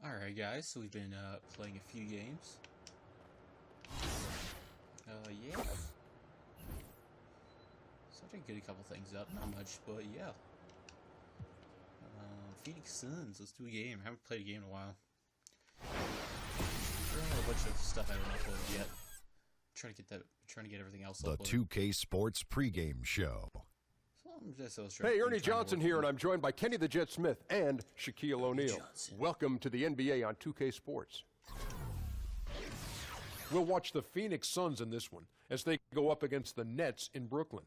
Alright guys, so we've been playing a few games. Yeah. So I did get a couple things up, not much, but yeah. Phoenix Suns, let's do a game. I haven't played a game in a while. I have a bunch of stuff I haven't uploaded yet. Trying to get everything else uploaded. The 2K Sports pregame show. Hey, Ernie Johnson here, and I'm joined by Kenny the Jet Smith and Shaquille O'Neal. Welcome to the NBA on 2K Sports. We'll watch the Phoenix Suns in this one as they go up against the Nets in Brooklyn.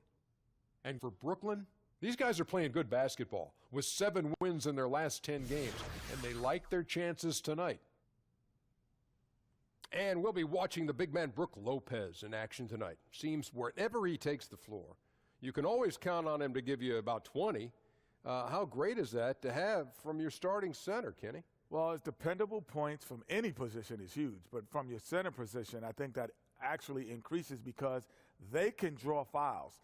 And for Brooklyn, these guys are playing good basketball with 7 wins in their last 10 games, and they like their chances tonight. And we'll be watching the big man Brook Lopez in action tonight. Seems wherever he takes the floor, you can always count on him to give you about 20. How great is that to have from your starting center, Kenny? Well, it's dependable points from any position is huge, but from your center position, I think that actually increases because they can draw fouls.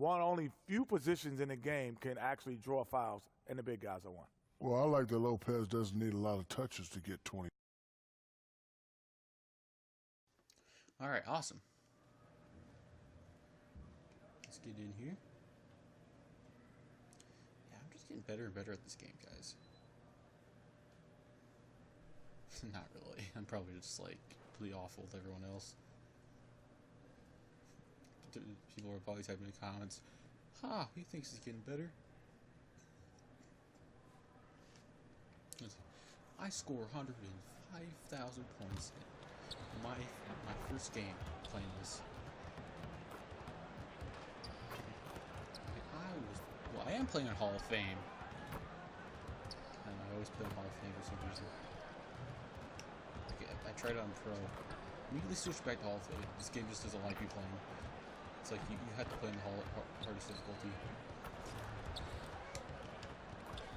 Only few positions in the game can actually draw fouls, and the big guys are one. Well, I like that Lopez doesn't need a lot of touches to get 20. All right, awesome. Let's get in here. Yeah, I'm just getting better and better at this game, guys. Not really. I'm probably just like completely awful with everyone else. People are probably typing in the comments, "Ha, he thinks he's getting better." I score 105,000 points in my first game playing this. I am playing on Hall of Fame. And I always play on Hall of Fame for some reason. I tried it on Pro. Immediately switched back to Hall of Fame. This game just doesn't like me playing. It's like you have to play in the hardest difficulty.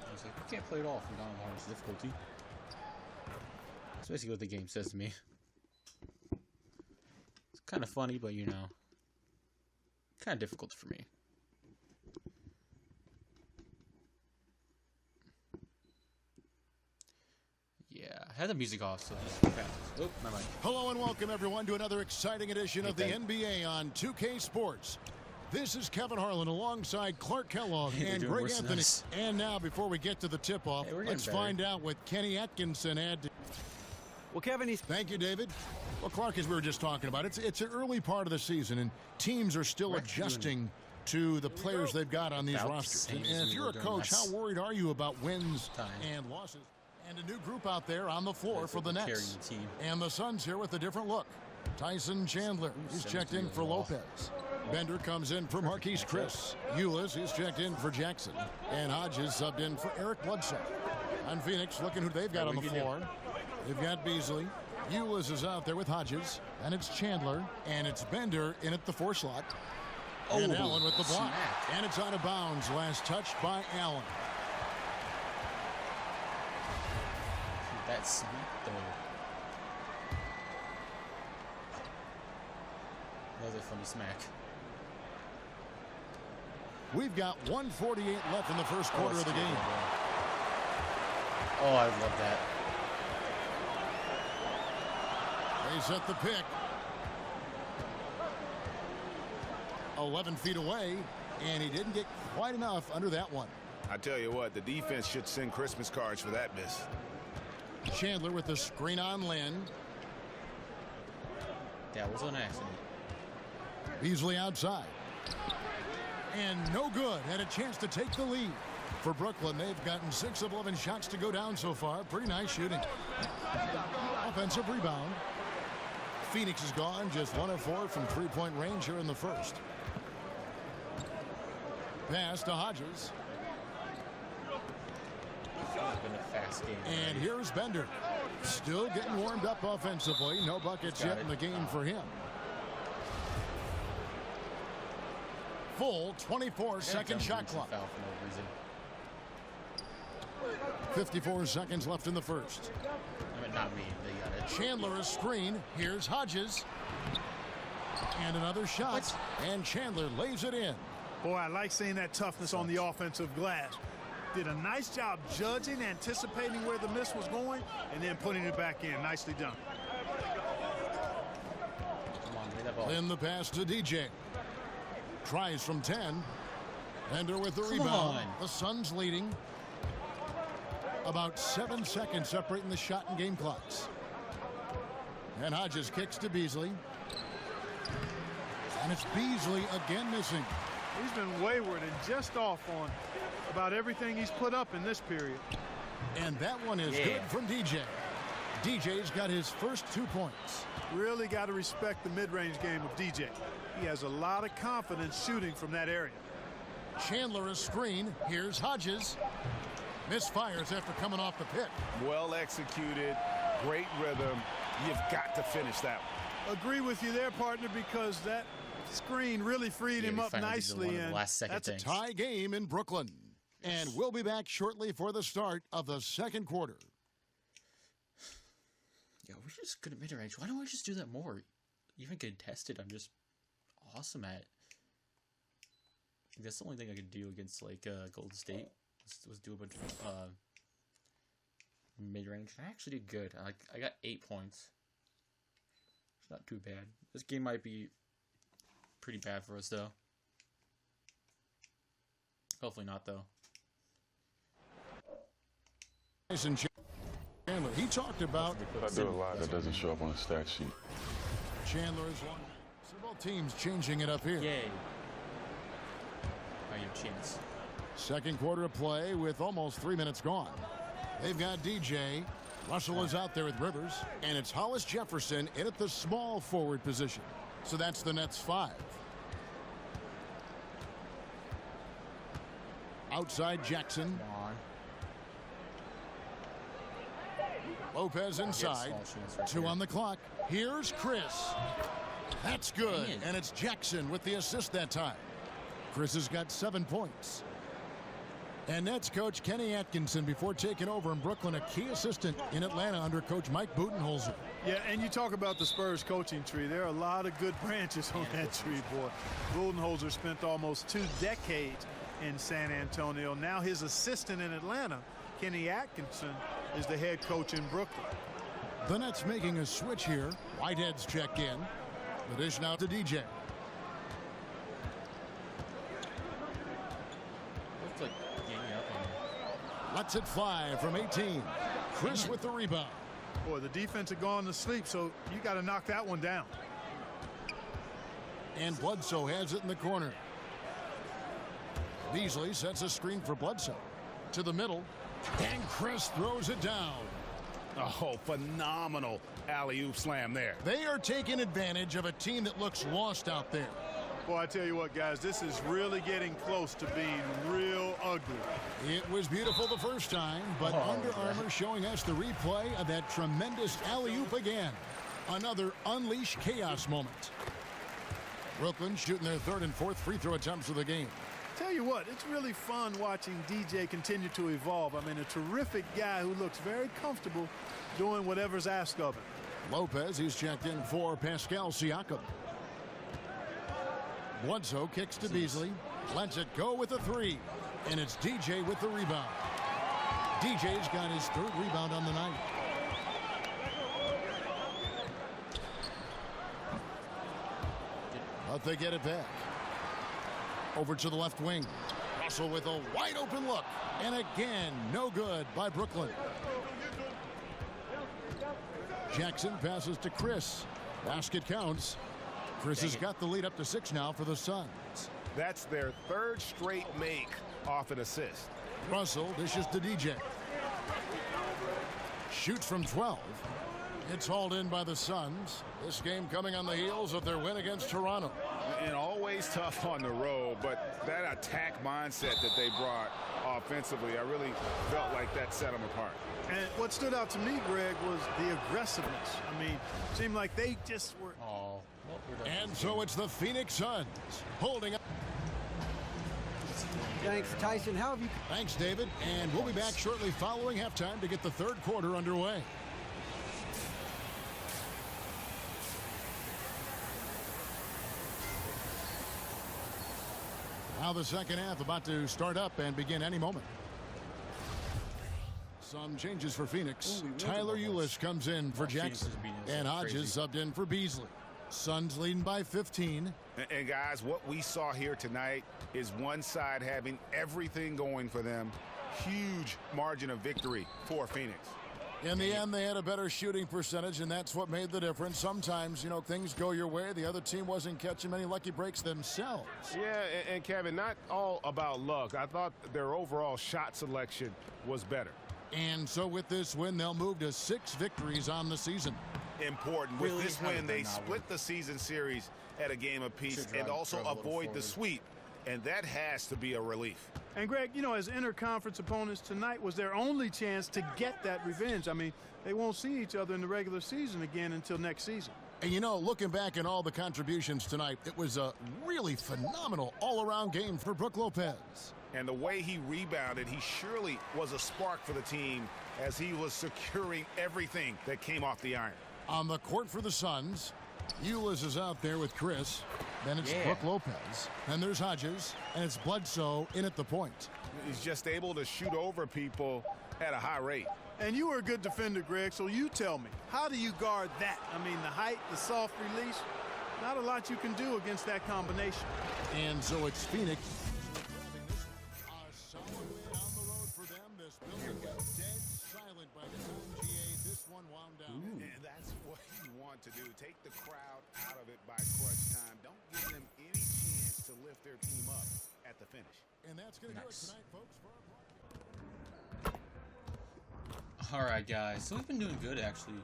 I was like, you can't play it all if you're not on the hardest difficulty. That's basically what the game says to me. It's kind of funny, but you know, kind of difficult for me. I had the music off, so just fast. Oh, my mic. Hello and welcome, everyone, to another exciting edition of the NBA on 2K Sports. This is Kevin Harlan alongside Clark Kellogg and Greg Anthony. And now, before we get to the tip-off, let's find out what Kenny Atkinson had to... Well, Kevin, Thank you, David. Well, Clark, as we were just talking about, it's an early part of the season, and teams are still adjusting to the players they've got on these rosters. And if you're a coach, how worried are you about wins and losses? And a new group out there on the floor for the Nets. And the Suns here with a different look. Tyson Chandler, he's checked in for Lopez. Bender comes in for Marquise Chris. Ulis is checked in for Jackson. And Hodges subbed in for Eric Bledsoe. On Phoenix, looking who they've got on the floor. They've got Beasley. Ulis is out there with Hodges. And it's Chandler. And it's Bender in at the 4 slot. And Allen with the block. And it's out of bounds. Last touch by Allen. That's sweet, though. Another funny smack. We've got 1:48 left in the first quarter of the game. Oh, I love that. They set the pick. 11 feet away, and he didn't get quite enough under that one. I tell you what, the defense should send Christmas cards for that miss. Chandler with the screen on Lynn. That was an accident. Beasley outside. And no good. Had a chance to take the lead. For Brooklyn, they've gotten 6 of 11 shots to go down so far. Pretty nice shooting. Offensive rebound. Phoenix is gone. Just 1 of 4 from 3-point range here in the first. Pass to Hodges. Been a fast game. And here's Bender. Still getting warmed up offensively. No buckets yet in the game for him. Full 24-second shot clock. 54 seconds left in the first. I mean, not me. They got it. Chandler a screen. Here's Hodges. And another shot. And Chandler lays it in. boy, I like seeing that toughness on the offensive glass. did a nice job judging, anticipating where the miss was going, and then putting it back in. Nicely done. Come on, get that ball. In the pass to DJ. Tries from 10. Ender with the Come rebound. on. The Suns leading. About 7 seconds separating the shot and game clocks. And Hodges kicks to Beasley. And it's Beasley again missing. He's been wayward and just off on about everything he's put up in this period. And that one is good from DJ. DJ's got his first 2 points. Really got to respect the mid-range game of DJ. He has a lot of confidence shooting from that area. Chandler a screen. Here's Hodges. Misfires after coming off the pick. Well executed, great rhythm. You've got to finish that one. Agree with you there, partner, because that screen really freed him up nicely. And that's a tie game in Brooklyn. And we'll be back shortly for the start of the second quarter. Yeah, we're just good at mid-range. Why don't we just do that more? Even contested, I'm just awesome at. That's the only thing I could do against like Golden State. Was do a bunch of mid-range. I actually did good. I got 8 points. It's not too bad. This game might be pretty bad for us though. Hopefully not though. Chandler, he talked about. I do a lot that doesn't show up on the stat sheet. Chandler is one. So both teams changing it up here. Yay. I have a chance. Second quarter of play with almost 3 minutes gone. They've got DJ. Russell is out there with Rivers. And it's Hollis Jefferson in at the small forward position. So that's the Nets 5. Outside Jackson. Lopez inside. 2 on the clock. Here's Chris. That's good. And it's Jackson with the assist that time. Chris has got 7 points. And Nets coach Kenny Atkinson, before taking over in Brooklyn, a key assistant in Atlanta under coach Mike Budenholzer. Yeah, and you talk about the Spurs coaching tree. There are a lot of good branches on that tree, boy. Budenholzer spent almost 2 decades in San Antonio. Now his assistant in Atlanta, Kenny Atkinson, is the head coach in Brooklyn. The Nets making a switch here. Whitehead's check in. The dish now to DJ. Looks like ganging up on him. Lets it fly from 18. Chris with the rebound. Boy, the defense had gone to sleep, so you got to knock that one down. And Bledsoe has it in the corner. Beasley sets a screen for Bledsoe. To the middle. And Chris throws it down. Oh, phenomenal alley-oop slam there. They are taking advantage of a team that looks lost out there. Boy, I tell you what, guys, this is really getting close to being real ugly. It was beautiful the first time, but Under Armour showing us the replay of that tremendous alley-oop again. Another unleash chaos moment. Brooklyn shooting their 3rd and 4th free throw attempts of the game. Tell you what, it's really fun watching DJ continue to evolve. I mean, a terrific guy who looks very comfortable doing whatever's asked of him. Lopez, he's checked in for Pascal Siakam. Bledsoe kicks to Beasley. Lets it go with a 3. And it's DJ with the rebound. DJ's got his 3rd rebound on the night. But they get it back. Over to the left wing. Russell with a wide open look. And again, no good by Brooklyn. Jackson passes to Chris. Basket counts. Chris has got the lead up to 6 now for the Suns. That's their 3rd straight make off an assist. Russell dishes to DJ. Shoots from 12. It's hauled in by the Suns. This game coming on the heels of their win against Toronto. And always tough on the road, but that attack mindset that they brought offensively, I really felt like that set them apart. And what stood out to me, Greg, was the aggressiveness. I mean, it seemed like they just were. Oh, well, we're done. And so it's the Phoenix Suns holding up. Thanks, Tyson. How have you? Thanks, David. And we'll be back shortly following halftime to get the 3rd quarter underway. Now the second half about to start up and begin any moment. Some changes for Phoenix. Ooh, Tyler Eulis comes in for Phoenix Jackson. is beating us And like Hodges crazy. subbed in for Beasley. Suns leading by 15. And guys, what we saw here tonight is one side having everything going for them. Huge margin of victory for Phoenix. In the end, they had a better shooting percentage, and that's what made the difference. Sometimes, you know, things go your way. The other team wasn't catching many lucky breaks themselves. Yeah, and Kevin, not all about luck. I thought their overall shot selection was better. And so with this win, they'll move to 6 victories on the season. Important. Really With this haven't win, done they that split one. the season series at a game apiece Should and drive- also drive a little avoid the forward. sweep. And that has to be a relief. And Greg, you know, as interconference opponents, tonight was their only chance to get that revenge. I mean, they won't see each other in the regular season again until next season. And you know, looking back at all the contributions tonight, it was a really phenomenal all-around game for Brook Lopez. And the way he rebounded, he surely was a spark for the team as he was securing everything that came off the iron. On the court for the Suns, Eulis is out there with Chris. Then it's Yeah. Brook Lopez. And there's Hodges. And it's Bledsoe in at the point. He's just able to shoot over people at a high rate. And you were a good defender, Greg, so you tell me, how do you guard that? I mean, the height, the soft release, not a lot you can do against that combination. And so it's Phoenix. A solid win on the road for them. This building was dead silent by the time this one wound down. And that's what you want to do. Take the crowd out of it by crunch time. Don't give them any chance to lift their team up at the finish. And that's going to do it Nice. tonight, folks. For our Alright, guys. So we've been doing good, actually,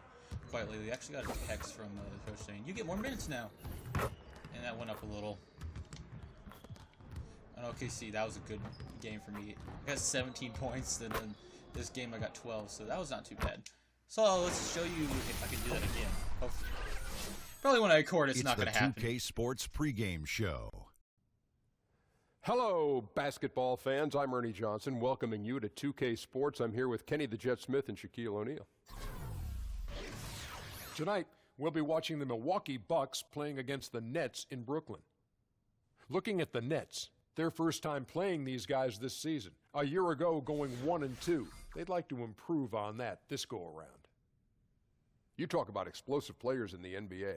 quite lately. I actually got a text from the coach saying, you get more minutes now. And that went up a little. On OKC, that was a good game for me. I got 17 points, and then this game I got 12, so that was not too bad. So let's show you if I can do that again. Hopefully. Probably when I record, it's not the going to happen. 2K Sports pregame show. Hello, basketball fans. I'm Ernie Johnson, welcoming you to 2K Sports. I'm here with Kenny the Jet Smith and Shaquille O'Neal. Tonight, we'll be watching the Milwaukee Bucks playing against the Nets in Brooklyn. Looking at the Nets, their first time playing these guys this season. A year ago, going 1-2. They'd like to improve on that this go-around. You talk about explosive players in the NBA,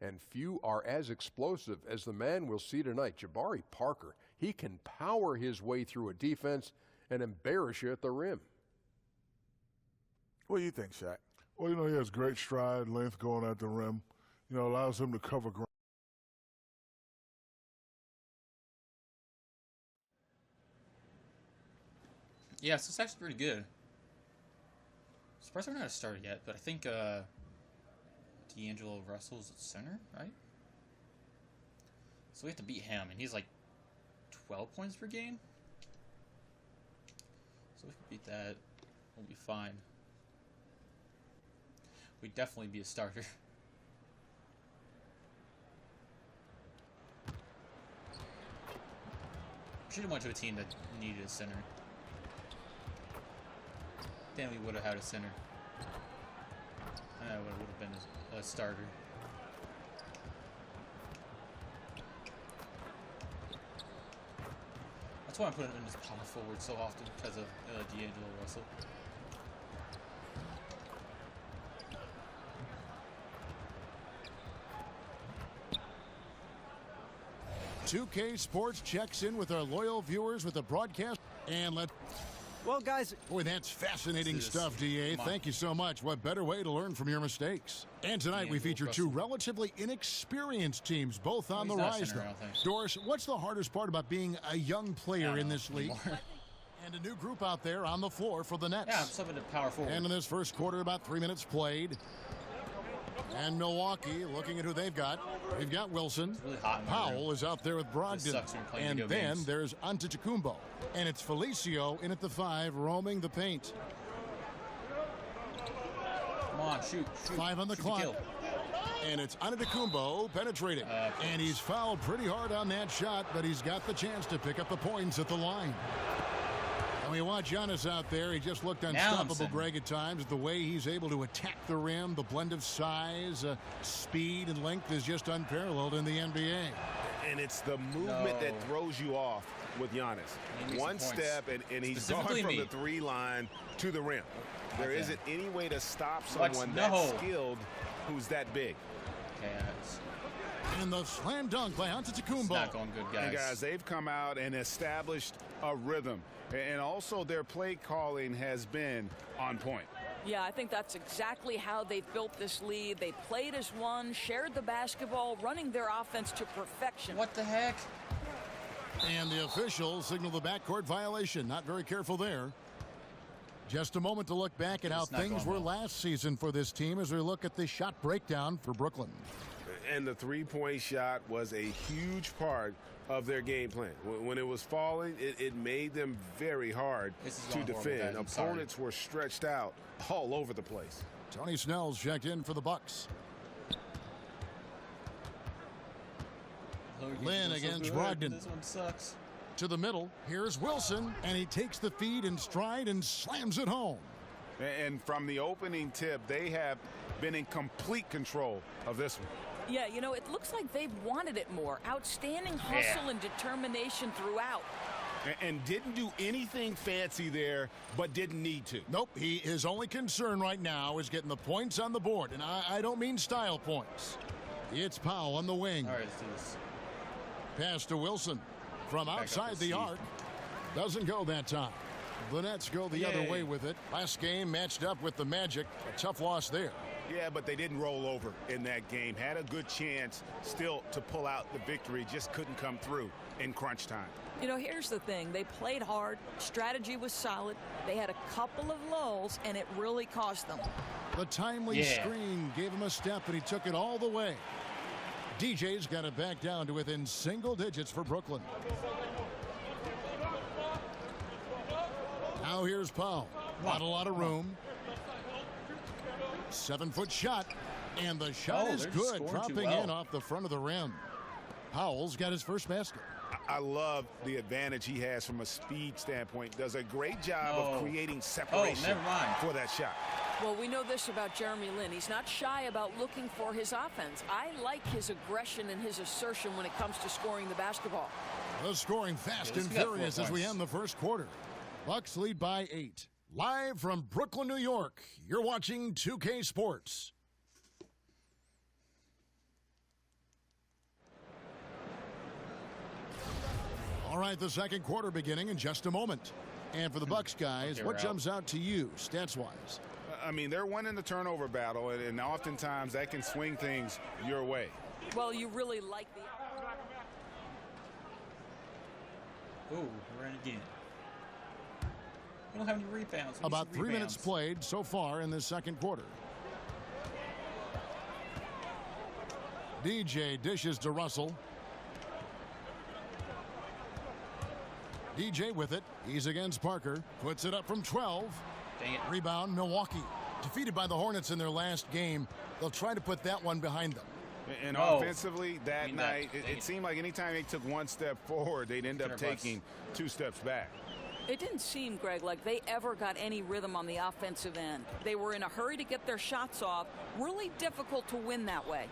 and few are as explosive as the man we'll see tonight, Jabari Parker. He can power his way through a defense and embarrass you at the rim. What do you think, Shaq? Well, you know, he has great stride, length going at the rim. You know, allows him to cover ground. Yeah, so it's actually pretty good. Surprised we're not started yet, but I think D'Angelo Russell's at center, right? So we have to beat him, and he's like 12 points per game. So if we beat that, we'll be fine. We'd definitely be a starter. Should have went to a team that needed a center. Then we would have had a center. And that would have been a starter. That's why I'm putting him in as power forward so often, because of D'Angelo Russell. .2K Sports checks in with our loyal viewers with the broadcast. And well, guys, boy, that's fascinating This is- stuff, DA. come on. Thank you so much. What better way to learn from your mistakes? And tonight we D'Angelo feature two Russell. relatively inexperienced teams, both on the he's not rise, center, though. I don't think. Doris, what's the hardest part about being a young player in this league? Anymore. And a new group out there on the floor for the Nets. Yeah, I'm subbing to power forward. And in this first quarter, about 3 minutes played. And Milwaukee, looking at who they've got. They've got Wilson. really hot in the Powell room. is out there with Brogdon. sucks when you're playing And video then games. there's Antetokounmpo. And it's Felicio in at the 5, roaming the paint. Come on, shoot. 5 on the Shoot clock. kill. And it's Antetokounmpo penetrating. And he's fouled pretty hard on that shot, but he's got the chance to pick up the points at the line. And we watch Giannis out there. He just looked unstoppable, centering. Greg, at times. The way he's able to attack the rim, the blend of size, speed, and length is just unparalleled in the NBA. And it's the movement that throws you off. with Giannis. He One needs some points. step, and he's gone Specifically from me. the 3 line to the rim. There Okay. isn't any way to stop What? someone No. that skilled who's that big. Okay, it's And the slam dunk by Antetokounmpo. not going good, guys. And guys, they've come out and established a rhythm. And also their play calling has been on point. Yeah, I think that's exactly how they've built this lead. They played as one, shared the basketball, running their offense to perfection. What the heck? And the officials signal the backcourt violation. Not very careful there. Just a moment to look back at how It's not things going were well. last season for this team as we look at the shot breakdown for Brooklyn. And the three-point shot was a huge part of their game plan. When it was falling, it made them very hard This is to going horrible, defend. guys. I'm sorry. Opponents were stretched out all over the place. Tony Snell's checked in for the Bucks. Lynn against Brogdon. This one sucks. To the middle. Here's Wilson, and he takes the feed in stride and slams it home. And from the opening tip, they have been in complete control of this one. Yeah, you know, it looks like they've wanted it more. Outstanding hustle and determination throughout. And didn't do anything fancy there, but didn't need to. Nope, his only concern right now is getting the points on the board, and I don't mean style points. It's Powell on the wing. All right, let's do this. Pass to Wilson from up outside the the seat. arc. Doesn't go that time. The Nets go the other Yay. way with it. Last game matched up with the Magic. A tough loss there. Yeah, but they didn't roll over in that game. Had a good chance still to pull out the victory, just couldn't come through in crunch time. You know, here's the thing. They played hard. Strategy was solid. They had a couple of lulls, and it really cost them. The timely Yeah. screen gave him a step, and he took it all the way. DJ's got it back down to within single digits for Brooklyn. Now here's Powell. Not a lot of room. 7-foot shot, and the shot Oh, is they're just good, scoring too dropping well. in off the front of the rim. Powell's got his first basket. I love the advantage he has from a speed standpoint. Does a great job No. of creating separation never mind. for that shot. Well, we know this about Jeremy Lin. He's not shy about looking for his offense. I like his aggression and his assertion when it comes to scoring the basketball. The scoring fast Yeah, and we got 4 furious as we points. end the first quarter. Bucks lead by 8. Live from Brooklyn, New York, you're watching 2K Sports. All right, the second quarter beginning in just a moment. And for the Bucks guys, Okay, what we're out. jumps out to you stats-wise? I mean, they're winning the turnover battle, and oftentimes that can swing things your way. Well, you really like the... Ooh, we're in again. We don't have any rebounds. We need About some 3 minutes rebounds. played so far in this second quarter. DJ dishes to Russell. DJ with it. He's against Parker. Puts it up from 12. Dang it. Rebound, Milwaukee. Defeated by the Hornets in their last game. They'll try to put that one behind them. And No. offensively, that I mean, night, dang it it. seemed like anytime they took one step forward, they'd end up Center bus. taking 2 steps back. It didn't seem, Greg, like they ever got any rhythm on the offensive end. They were in a hurry to get their shots off. Really difficult to win that way.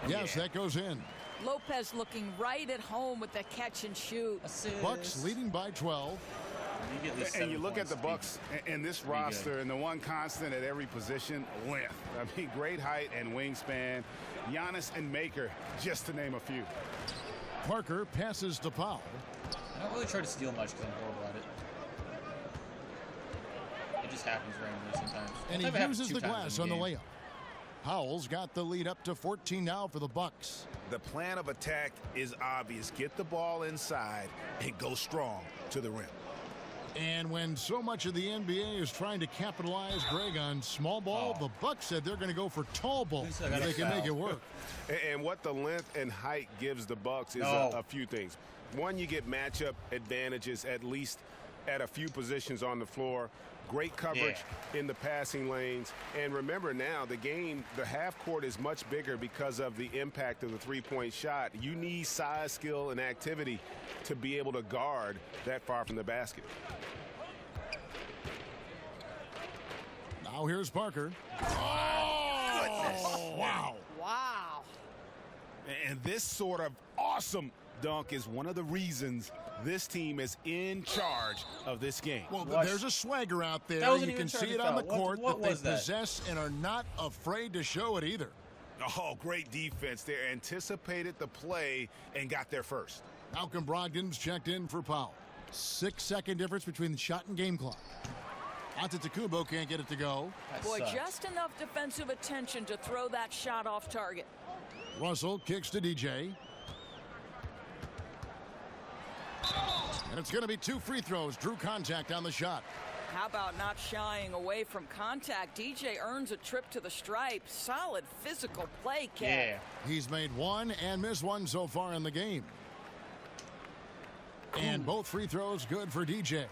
Yes, that goes in. Lopez looking right at home with the catch and shoot. Assist. Bucks leading by 12. You get at least And 7 you look at points. the Bucks and this Pretty good. roster, and the one constant at every position, length. I mean, great height and wingspan. Giannis and Maker, just to name a few. Parker passes to Powell. I don't really try to steal much because I'm horrible at it. It just happens randomly sometimes. And Sometimes it he happens uses 2 the times glass in on the game. layup. Powell's got the lead up to 14 now for the Bucks. The plan of attack is obvious. Get the ball inside and go strong to the rim. And when so much of the NBA is trying to capitalize, Greg, on small ball, the Bucks said they're going to go for tall ball. Who said I got They a can foul? make it work. And what the length and height gives the Bucks is No. a few things. One, you get matchup advantages at least at a few positions on the floor. Great coverage in the passing lanes. And remember now, the half court is much bigger because of the impact of the three-point shot. You need size, skill, and activity to be able to guard that far from the basket. Now here's Parker. Oh, wow. Wow. And this sort of awesome dunk is one of the reasons this team is in charge of this game. Well, Watch. there's a swagger out there. That wasn't You even can see charging it on the foul. court What that they was that? possess and are not afraid to show it either. Oh, great defense. They anticipated the play and got there first. Malcolm Brogdon's checked in for Powell. 6-second difference between the shot and game clock. Antetokounmpo can't get it to go. That Boy, sucks. just enough defensive attention to throw that shot off target. Russell kicks to DJ. And it's going to be 2 free throws. Drew contact on the shot. How about not shying away from contact? DJ earns a trip to the stripe. Solid physical play, Kev. Yeah. He's made 1 and missed 1 so far in the game. And both free throws good for DJ.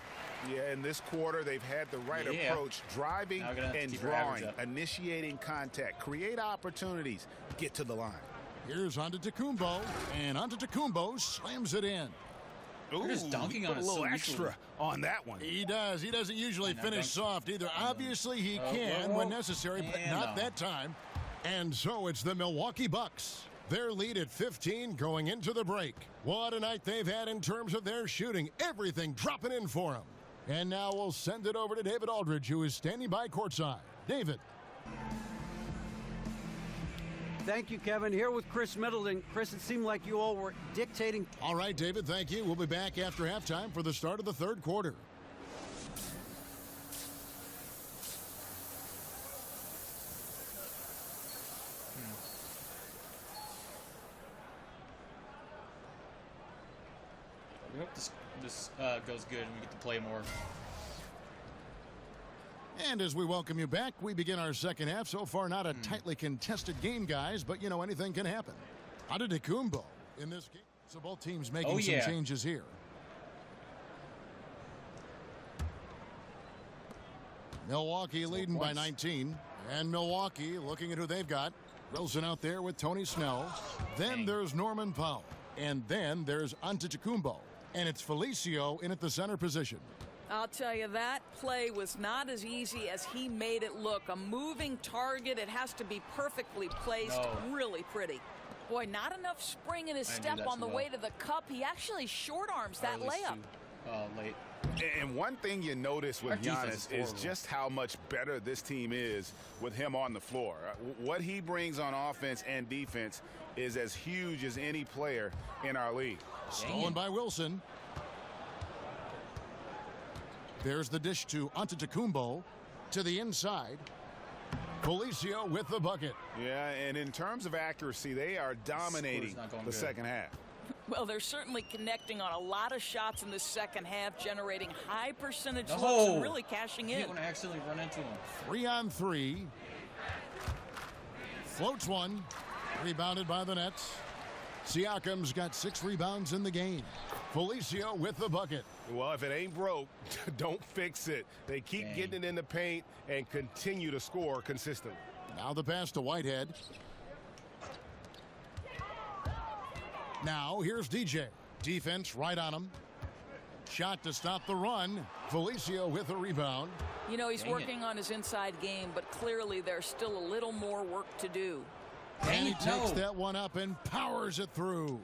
Yeah, in this quarter, they've had the right Yeah. approach, driving Now we're gonna have to and keep our average drawing, up. initiating contact, create opportunities, get to the line. Here's Antetokounmpo, and Antetokounmpo slams it in. They're just dunking on put a it so little easily. extra on that one. He does. He doesn't usually Now finish dunk. soft either. Obviously, he can whoa. when necessary, but And not no. that time. And so it's the Milwaukee Bucks. Their lead at 15 going into the break. What a night they've had in terms of their shooting. Everything dropping in for them. And now we'll send it over to David Aldridge, who is standing by courtside. David. Thank you, Kevin. Here with Chris Middleton. Chris, it seemed like you all were dictating. All right, David, thank you. We'll be back after halftime for the start of the third quarter. We hope this goes good and we get to play more. And as we welcome you back, we begin our second half. So far, not a tightly contested game, guys, but, you know, anything can happen. Antetokounmpo in this game. So both teams making some changes here. Milwaukee leading by 19. And Milwaukee looking at who they've got. Wilson out there with Tony Snell. Then there's Norman Powell. And then there's Antetokounmpo. And it's Felicio in at the center position. I'll tell you, that play was not as easy as he made it look. A moving target, it has to be perfectly placed, really pretty. Boy, not enough spring in his step on the way to the cup. He actually short arms that layup. Late. And one thing you notice with Giannis is just how much better this team is with him on the floor. What he brings on offense and defense is as huge as any player in our league. Stolen by Wilson. There's the dish to Antetokounmpo to the inside. Felicio with the bucket. Yeah, and in terms of accuracy, they are dominating the second half. Well, they're certainly connecting on a lot of shots in the second half, generating high percentage looks and really cashing in. I want to accidentally run into him. 3-on-3. Floats one. Rebounded by the Nets. Siakam's got 6 rebounds in the game. Felicio with the bucket. Well, if it ain't broke, don't fix it. They keep getting it in the paint and continue to score consistently. Now the pass to Whitehead. Now here's DJ. Defense right on him. Shot to stop the run. Felicio with a rebound. You know, he's working on his inside game, but clearly there's still a little more work to do. And he takes that one up and powers it through.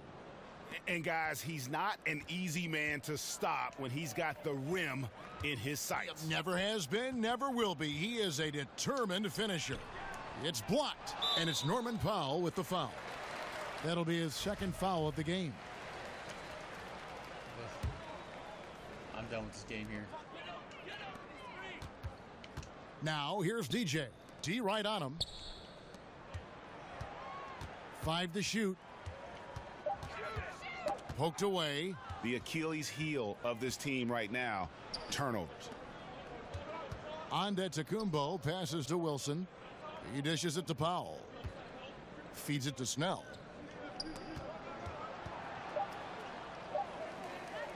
And guys, he's not an easy man to stop when he's got the rim in his sights. Never has been, never will be. He is a determined finisher. It's blocked, and it's Norman Powell with the foul. That'll be his second foul of the game. I'm done with this game here. Now here's DJ. D right on him. 5 to shoot. Poked away. The Achilles heel of this team right now, turnovers. Antetokounmpo passes to Wilson. He dishes it to Powell. Feeds it to Snell.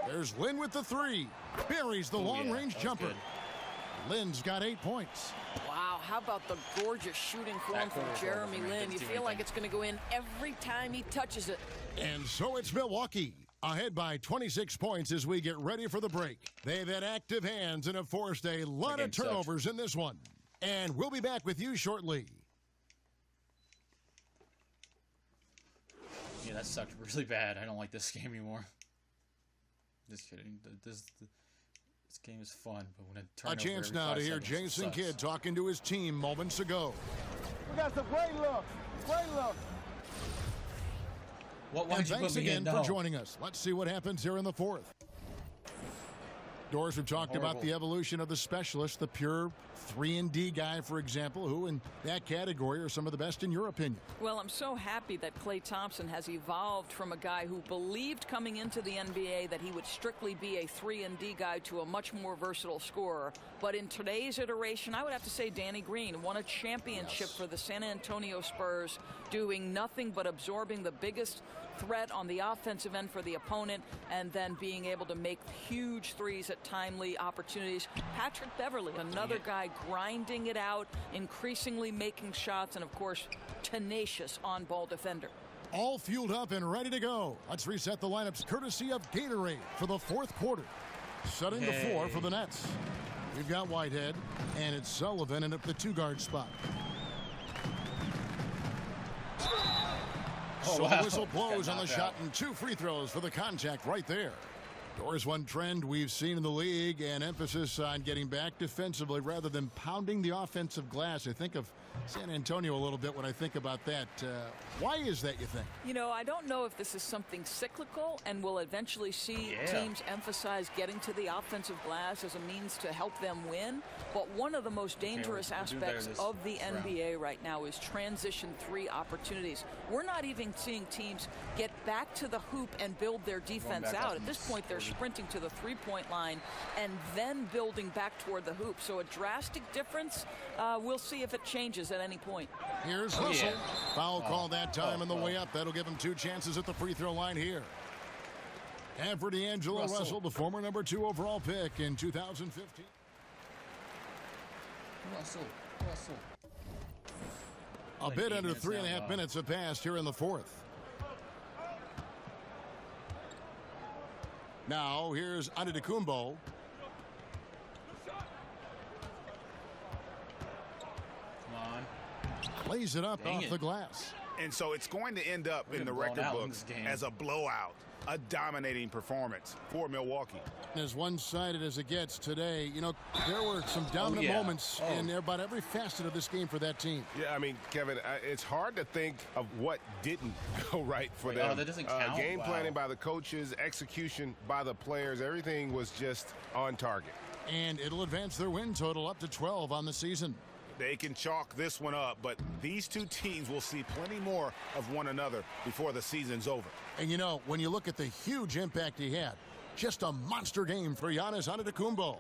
There's Lynn with the 3. Buries the long-range jumper. Good. Lynn's got 8 points. Wow, how about the gorgeous shooting form from Jeremy Lin? You feel like it's going to go in every time he touches it. And so it's Milwaukee, ahead by 26 points as we get ready for the break. They've had active hands and have forced a lot of turnovers in this one. And we'll be back with you shortly. Yeah, that sucked really bad. I don't like this game anymore. Just kidding. This game is fun, but when it turns A chance now to hear Jason Kidd talking to his team moments ago. We got some great looks. Great looks. And thanks again for joining us. Let's see what happens here in the fourth. Doors, we've talked about the evolution of the specialist, the pure 3-and-D guy, for example, who in that category are some of the best in your opinion. Well, I'm so happy that Klay Thompson has evolved from a guy who believed coming into the NBA that he would strictly be a 3-and-D guy to a much more versatile scorer. But in today's iteration, I would have to say Danny Green won a championship for the San Antonio Spurs, doing nothing but absorbing the biggest threat on the offensive end for the opponent and then being able to make huge threes at timely opportunities. Patrick Beverley, another guy grinding it out, increasingly making shots, and of course tenacious on-ball defender. All fueled up and ready to go. Let's reset the lineups courtesy of Gatorade for the fourth quarter. Setting the floor for the Nets. We've got Whitehead, and it's Sullivan in at the 2-guard spot. So the whistle blows on the shot, and 2 free throws for the contact right there. Doors, one trend we've seen in the league, and emphasis on getting back defensively rather than pounding the offensive glass. I think of San Antonio a little bit when I think about that. Why is that, you think? You know, I don't know if this is something cyclical and we'll eventually see teams emphasize getting to the offensive glass as a means to help them win. But one of the most dangerous aspects of the NBA right now is transition 3 opportunities. We're not even seeing teams get back to the hoop and build their defense out. At this point, they're sprinting to the 3-point line and then building back toward the hoop. So a drastic difference. We'll see if it changes at any point. Here's Russell. Foul call that time on the way up. That'll give him 2 chances at the free throw line here. And for D'Angelo Russell, the former number 2 overall pick in 2015. Russell. A bit under 3.5 minutes have passed here in the fourth. Now here's Antetokounmpo. Lays it up off the glass. And so it's going to end up in the record books as a blowout, a dominating performance for Milwaukee. As one-sided as it gets today, you know, there were some dominant moments in about every facet of this game for that team. Yeah, I mean, Kevin, it's hard to think of what didn't go right for them. That doesn't count? Game planning by the coaches, execution by the players, everything was just on target. And it'll advance their win total up to 12 on the season. They can chalk this one up, but these 2 teams will see plenty more of one another before the season's over. And, you know, when you look at the huge impact he had, just a monster game for Giannis Antetokounmpo.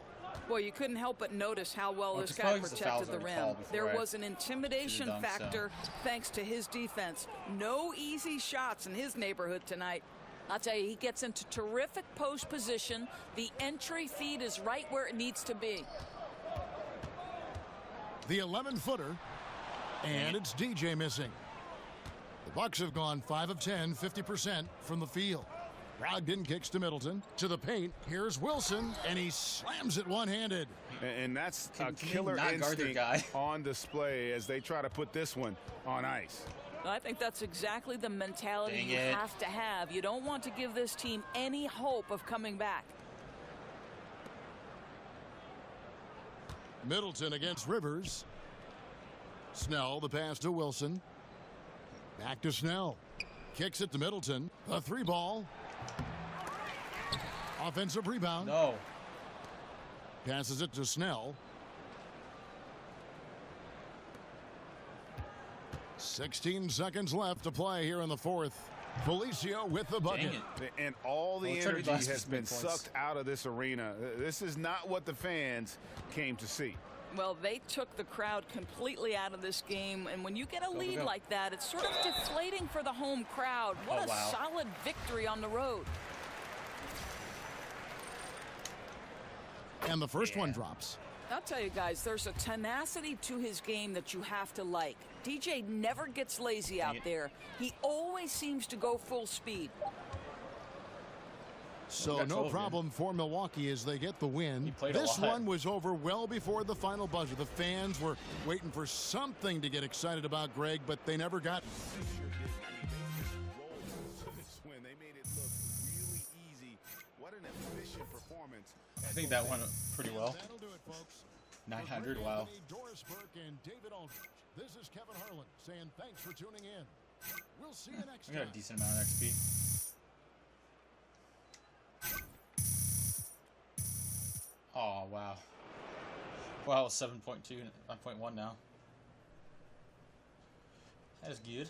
Well, you couldn't help but notice how well this guy protected the rim. There was an intimidation factor thanks to his defense. No easy shots in his neighborhood tonight. I'll tell you, he gets into terrific post position. The entry feed is right where it needs to be. The 11-footer, and it's DJ missing. The Bucks have gone 5 of 10, 50% from the field. Brogdon kicks to Middleton. To the paint, here's Wilson, and he slams it one-handed. And that's a killer instinct on display as they try to put this one on ice. I think that's exactly the mentality you have to have. You don't want to give this team any hope of coming back. Middleton against Rivers. Snell, the pass to Wilson. Back to Snell. Kicks it to Middleton. A 3-ball. Offensive rebound. No. Passes it to Snell. 16 seconds left to play here in the fourth. Felicio with the bucket. And all the energy has been sucked out of this arena. This is not what the fans came to see. Well, they took the crowd completely out of this game, and when you get a lead like that, it's sort of deflating for the home crowd. What a solid victory on the road. And the first one drops. I'll tell you guys, there's a tenacity to his game that you have to like. DJ never gets lazy out there. He always seems to go full speed. So no problem for Milwaukee as they get the win. This one was over well before the final buzzer. The fans were waiting for something to get excited about, Greg, but they never got it. They made it look really easy. What an efficient think that went pretty well. That'll do it, folks. 900, wow. Doris Burke and David Aldridge. This is Kevin Harlan saying thanks for tuning in. We'll see you next I got time. a decent amount of XP. Oh, wow. Wow, 7.2, 9.1 now. That is good.